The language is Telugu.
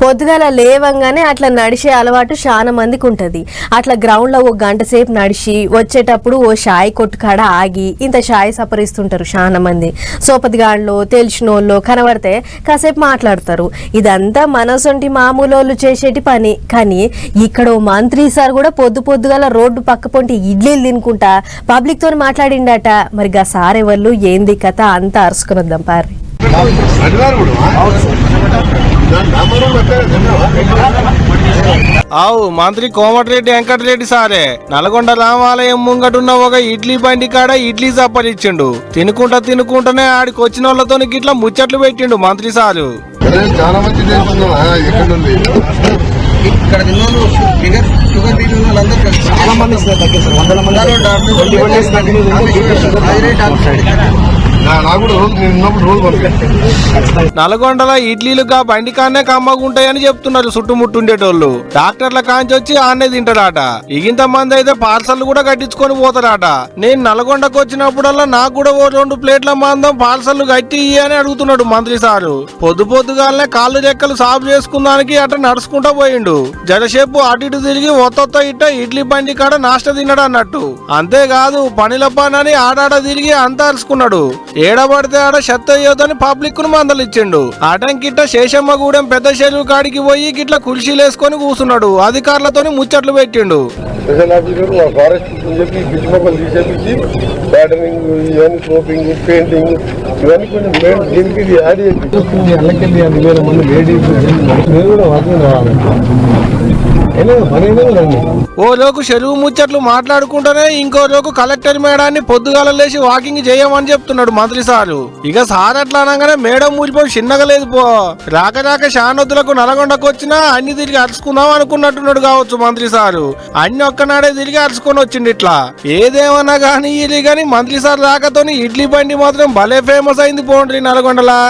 పొద్దుగాల లేవంగానే అట్లా నడిచే అలవాటు చాలా మందికి ఉంటది. అట్లా గ్రౌండ్ లో ఒక గంట సేపు నడిచి వచ్చేటప్పుడు ఓ షాయి కొట్టు కాడ ఆగి ఇంత షాయి సపరిస్తుంటారు చాలా మంది. సోపతిగాళ్ళు తెలిసినోళ్ళు కనబడితే కాసేపు మాట్లాడతారు. ఇదంతా మనసొంటి మామూలు చేసేటి పని. కానీ ఇక్కడ ఓ మంత్రి సార్ కూడా పొద్దుగాల రోడ్డు పక్క పొంటి ఇడ్లీలు తినుకుంటా పబ్లిక్ తోని మాట్లాడిండట. మరి గా సార్ ఎవళ్ళు ఏంది కథ అంతా అరుసుకునొద్దాం పారి. అవు మంత్రి కోమటిరెడ్డి వెంకటరెడ్డి సారే నల్గొండ రామాలయం ముంగటున్న ఒక ఇడ్లీ బండి కాడ ఇడ్లీ చప్పరిచ్చిండు. తినుకుంటానే ఆడికి వచ్చిన వాళ్ళతో గిట్లా ముచ్చట్లు పెట్టిండు మంత్రి సారు. చాలా మంది నల్గొండలో ఇడ్లీలుగా బండి కాన్నే కమ్మగుంటాయని చెప్తున్నారు చుట్టుముట్టుండేటోళ్ళు. డాక్టర్ల కాంచి వచ్చి ఆన్నే తింటారట. ఇగింత మంది అయితే పార్సల్ కూడా కట్టించుకొని పోతారట. నేను నల్గొండకు వచ్చినప్పుడల్లా నాకు కూడా ఓ 2 ప్లేట్ల మందం పార్సల్ కట్టి అని అడుగుతున్నాడు మంత్రి సారు. పొద్దుగాలనే కాళ్ళు రెక్కలు సాఫ్ చేసుకుందానికి అట్లా నడుచుకుంటా పోయిండు. జరసేపు అటు ఇటు తిరిగి ఒత్త ఇట్ట ఇడ్లీ బండి కాడ నాష్ట తిన్నాడు అన్నట్టు. అంతేకాదు పనిల పనని ఆడాడ తిరిగి అంతా అరుచుకున్నాడు. ఏడబడితే ఆడ చెత్త అయ్యోదని పబ్లిక్ ను మందలిచ్చిండు. అటంకిట్ట శేషమ్మగూడెం పెద్ద చెరువు కాడికి పోయి గిట్ల కుర్చీలేసుకొని కూర్చున్నాడు. అధికారులతోని ముచ్చట్లు పెట్టిండు. ఓ రోజు చెరువు ముచ్చట్లు మాట్లాడుకుంటూనే ఇంకో రోజు కలెక్టర్ మేడాన్ని పొద్దుగాల లేచి వాకింగ్ చేయమని చెప్తున్నాడు మంత్రి సారు. ఇక సార్ అట్లా అనగానే మేడం ఊరిపోయి చిన్నగా లేదు పో. రాక శానొద్దులకు నల్గొండకు వచ్చినా అన్ని తిరిగి అరుచుకుందాం అనుకున్నట్టున్నాడు కావచ్చు మంత్రి సారు. అన్ని ఒక్కనాడే తిరిగి అరుచుకొని వచ్చిండు. ఇట్లా ఏదేమన్నా గానీ మంత్రి సార్ రాకతోని ఇడ్లీ బండి మాత్రం భలే ఫేమస్ అయింది పోండ్రి నల్గొండలా.